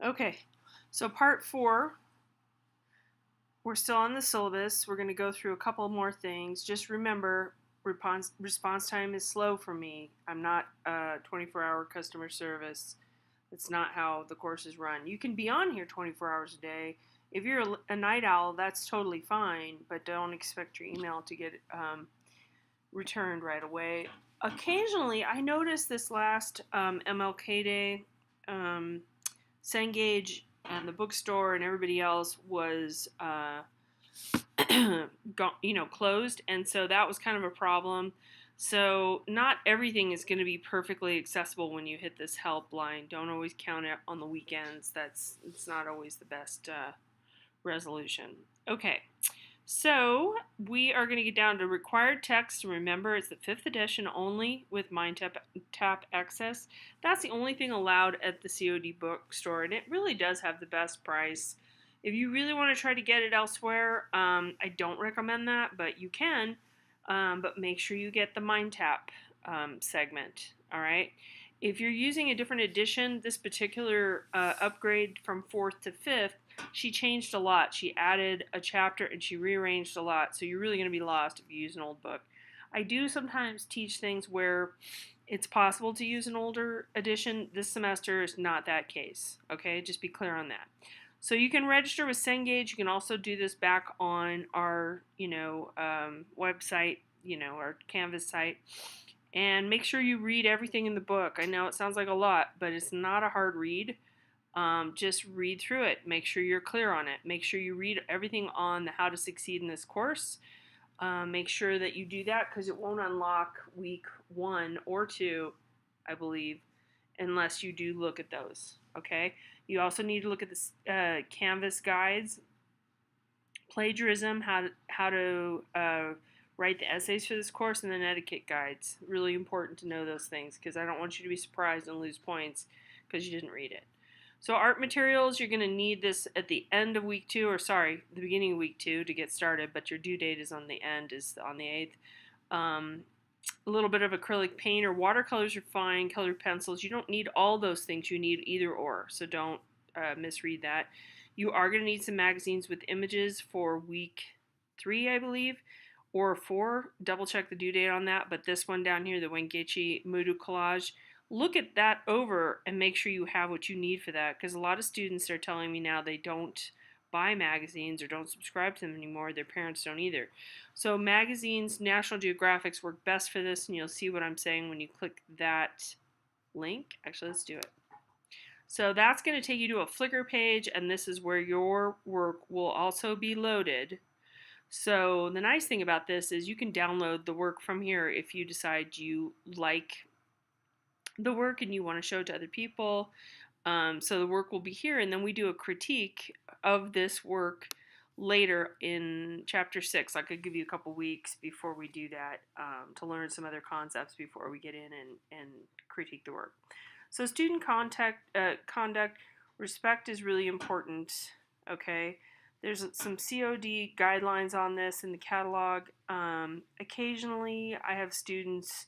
Okay, so part 4, we're still on the syllabus. We're going to go through a couple more things. Just remember, response time is slow for me. I'm not a 24-hour customer service. That's not how the course is run. You can be on here 24 hours a day. If you're a night owl, that's totally fine, but don't expect your email to get returned right away. Occasionally, I noticed this last MLK Day, Cengage and the bookstore and everybody else was, closed, and so that was kind of a problem. So not everything is going to be perfectly accessible when you hit this helpline. Don't always count it on the weekends. It's not always the best resolution. Okay, so we are going to get down to required text. Remember, it's the 5th edition only with MindTap Access. That's the only thing allowed at the COD bookstore, and it really does have the best price. If you really want to try to get it elsewhere, I don't recommend that, but you can. But make sure you get the MindTap segment, all right? If you're using a different edition, this particular upgrade from 4th to 5th, she changed a lot. She added a chapter and she rearranged a lot, so you're really going to be lost if you use an old book. I do sometimes teach things where it's possible to use an older edition. This semester is not that case, okay? Just be clear on that. So you can register with Cengage. You can also do this back on our, website, our Canvas site. And make sure you read everything in the book. I know it sounds like a lot, but it's not a hard read. Just read through it. Make sure you're clear on it. Make sure you read everything on the How to Succeed in this course. Make sure that you do that because it won't unlock week 1 or 2, I believe, unless you do look at those. Okay? You also need to look at the Canvas guides, plagiarism, how to write the essays for this course, and then etiquette guides. Really important to know those things because I don't want you to be surprised and lose points because you didn't read it. So art materials, you're going to need this at the end of week 2, or sorry, the beginning of week 2 to get started, but your due date is on the 8th. A little bit of acrylic paint or watercolors are fine, colored pencils. You don't need all those things. You need either or, so don't misread that. You are going to need some magazines with images for week 3, I believe, or 4. Double check the due date on that, but this one down here, the Wengechi Mudu Collage, look at that over and make sure you have what you need for that, because a lot of students are telling me now they don't buy magazines or don't subscribe to them anymore. Their parents don't either. So magazines, National Geographics work best for this, and you'll see what I'm saying when you click that link. Actually, let's do it. So that's going to take you to a Flickr page, and this is where your work will also be loaded. So the nice thing about this is you can download the work from here if you decide you like the work and you want to show it to other people. So the work will be here, and then we do a critique of this work later in chapter 6. I could give you a couple weeks before we do that to learn some other concepts before we get in and critique the work. So student conduct, respect is really important, okay? There's some COD guidelines on this in the catalog. Occasionally I have students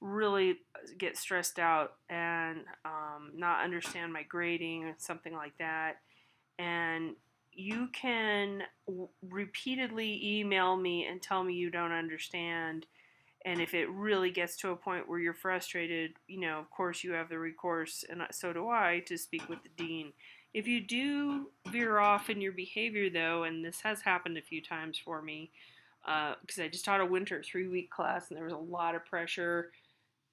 really get stressed out and not understand my grading or something like that. And you can repeatedly email me and tell me you don't understand. And if it really gets to a point where you're frustrated, of course you have the recourse, and so do I, to speak with the dean. If you do veer off in your behavior, though, and this has happened a few times for me, because I just taught a winter 3-week class and there was a lot of pressure,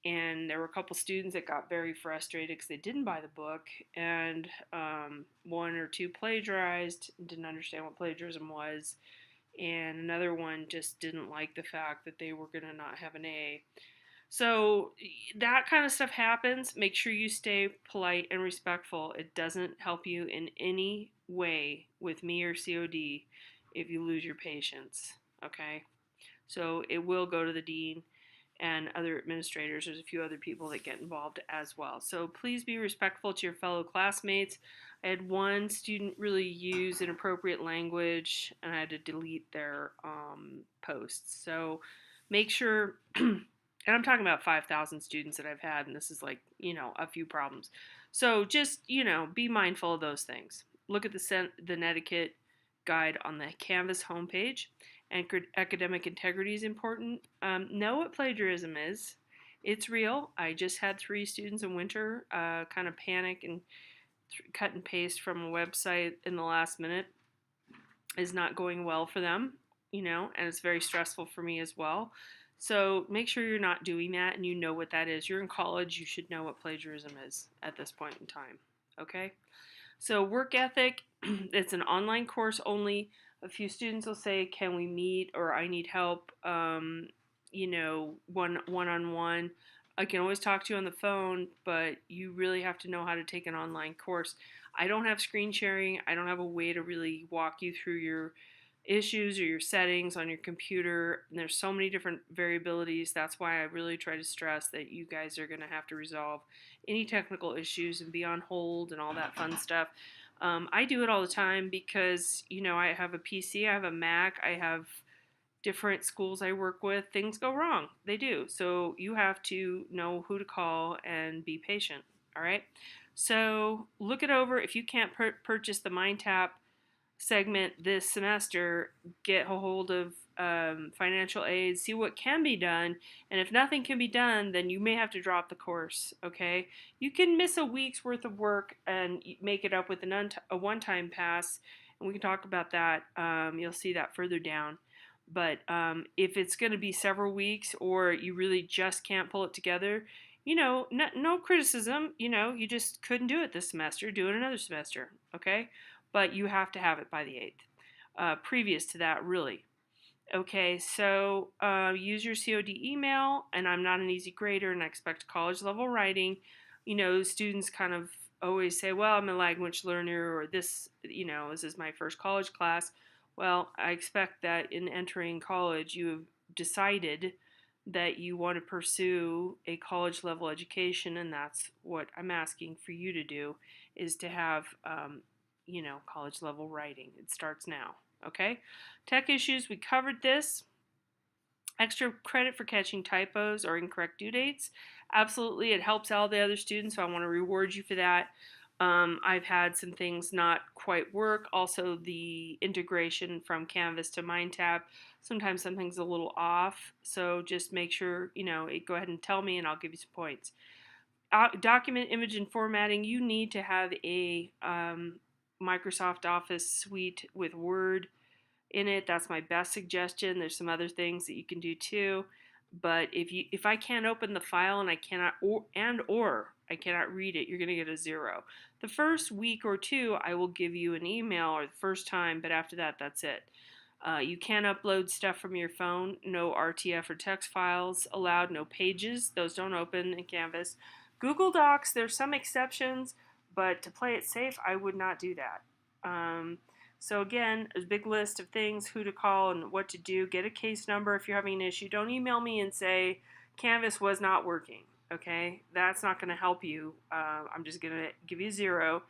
and there were a couple students that got very frustrated because they didn't buy the book, and 1 or 2 plagiarized, didn't understand what plagiarism was, and another one just didn't like the fact that they were going to not have an A. So that kind of stuff happens. Make sure you stay polite and respectful. It doesn't help you in any way with me or COD if you lose your patience, okay? So it will go to the dean and other administrators. There's a few other people that get involved as well. So please be respectful to your fellow classmates. I had one student really use inappropriate language, and I had to delete their posts. So make sure And I'm talking about 5,000 students that I've had, and this is like, a few problems. So just, be mindful of those things. Look at the Netiquette guide on the Canvas homepage. Academic integrity is important. Know what plagiarism is. It's real. I just had 3 students in winter kind of panic and cut and paste from a website in the last minute. Is not going well for them, and it's very stressful for me as well. So make sure you're not doing that and you know what that is. You're in college, you should know what plagiarism is at this point in time. Okay? So work ethic, it's an online course only. A few students will say, "Can we meet?" or "I need help." One-on-one. I can always talk to you on the phone, but you really have to know how to take an online course. I don't have screen sharing. I don't have a way to really walk you through your issues or your settings on your computer. And there's so many different variabilities. That's why I really try to stress that you guys are going to have to resolve any technical issues and be on hold and all that fun stuff. I do it all the time because, I have a PC, I have a Mac, I have different schools I work with. Things go wrong. They do. So you have to know who to call and be patient. All right. So look it over. If you can't purchase the MindTap segment this semester, get a hold of financial aid, see what can be done, and if nothing can be done, then you may have to drop the course. Okay, you can miss a week's worth of work and make it up with a one-time pass, and we can talk about that. You'll see that further down. But if it's going to be several weeks or you really just can't pull it together, no criticism. You just couldn't do it this semester. Do it another semester, okay? But you have to have it by the 8th. Previous to that, really. Okay, so use your COD email, and I'm not an easy grader, and I expect college level writing. Students kind of always say, well, I'm a language learner, or this is my first college class. Well, I expect that in entering college, you have decided that you want to pursue a college level education, and that's what I'm asking for you to do, is to have, college level writing. It starts now, okay? Tech issues, we covered this. Extra credit for catching typos or incorrect due dates. Absolutely, it helps all the other students, so I want to reward you for that. I've had some things not quite work. Also, the integration from Canvas to MindTap, sometimes something's a little off. So just make sure, go ahead and tell me and I'll give you some points. Document image and formatting, you need to have a Microsoft Office suite with Word in it. That's my best suggestion. There's some other things that you can do too. But if I can't open the file and I cannot or I cannot read it, you're going to get a 0. The first week or 2, I will give you an email, or the first time, but after that, that's it. You can upload stuff from your phone. No RTF or text files allowed. No pages. Those don't open in Canvas. Google Docs, there's some exceptions, but to play it safe, I would not do that. So again, a big list of things, who to call and what to do. Get a case number if you're having an issue. Don't email me and say, Canvas was not working, okay? That's not going to help you. I'm just going to give you 0.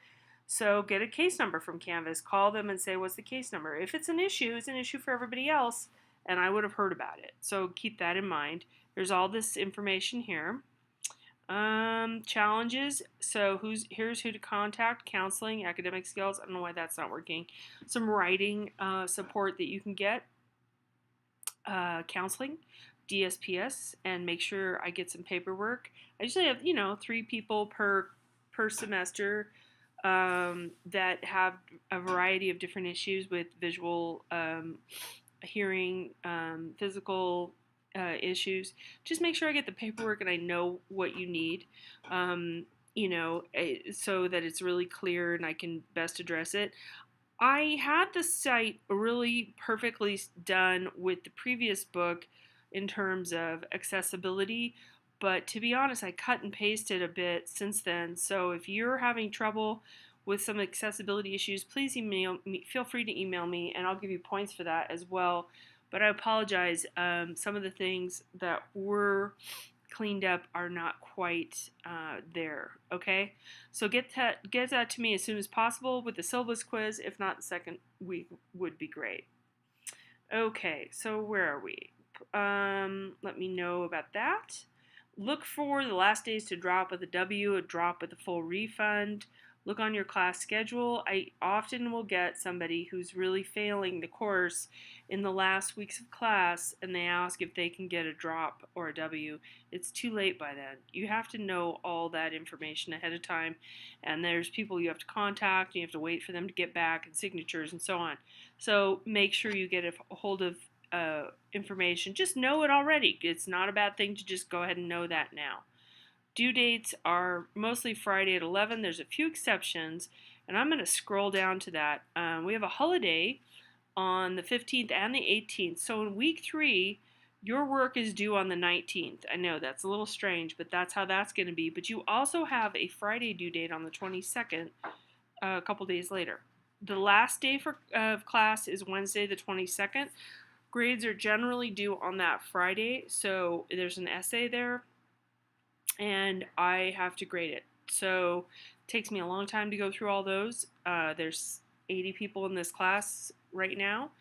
So get a case number from Canvas. Call them and say, what's the case number? If it's an issue for everybody else, and I would have heard about it. So keep that in mind. There's all this information here. Challenges. So here's who to contact. Counseling, academic skills. I don't know why that's not working. Some writing support that you can get. Counseling, DSPS, and make sure I get some paperwork. I usually have 3 people per semester that have a variety of different issues with visual, hearing, physical issues. Just make sure I get the paperwork and I know what you need, so that it's really clear and I can best address it. I had the site really perfectly done with the previous book in terms of accessibility, but to be honest, I cut and pasted a bit since then. So if you're having trouble with some accessibility issues, please email me. Feel free to email me, and I'll give you points for that as well. But I apologize. Some of the things that were cleaned up are not quite there. Okay, so get that to me as soon as possible with the syllabus quiz. If not, the second week would be great. Okay, so where are we? Let me know about that. Look for the last days to drop with a W, a drop with a full refund. Look on your class schedule. I often will get somebody who's really failing the course in the last weeks of class and they ask if they can get a drop or a W. It's too late by then. You have to know all that information ahead of time, and there's people you have to contact, and you have to wait for them to get back and signatures and so on. So make sure you get a hold of information. Just know it already. It's not a bad thing to just go ahead and know that now. Due dates are mostly Friday at 11. There's a few exceptions, and I'm going to scroll down to that. We have a holiday on the 15th and the 18th. So in week 3, your work is due on the 19th. I know that's a little strange, but that's how that's going to be. But you also have a Friday due date on the 22nd, a couple days later. The last day of class is Wednesday the 22nd. Grades are generally due on that Friday, so there's an essay there, and I have to grade it. So it takes me a long time to go through all those. There's 80 people in this class right now,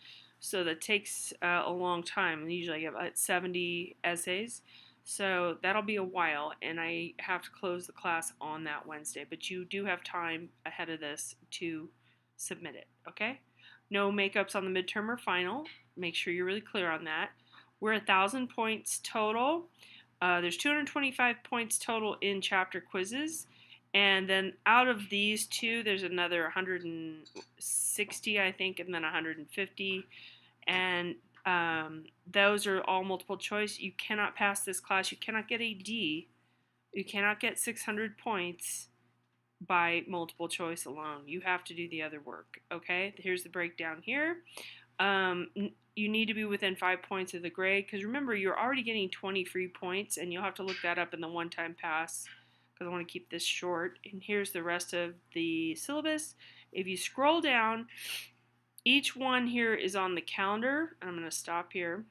so that takes a long time. Usually I get about 70 essays, so that'll be a while, and I have to close the class on that Wednesday. But you do have time ahead of this to submit it, okay? No makeups on the midterm or final. Make sure you're really clear on that. We're 1,000 points total. There's 225 points total in chapter quizzes. And then out of these two, there's another 160, I think, and then 150. And those are all multiple choice. You cannot pass this class. You cannot get a D. You cannot get 600 points by multiple choice alone. You have to do the other work, okay? Here's the breakdown here. You need to be within 5 points of the grade, because remember, you're already getting 20 free points, and you'll have to look that up in the one-time pass, because I want to keep this short. And here's the rest of the syllabus. If you scroll down, each one here is on the calendar. I'm going to stop here.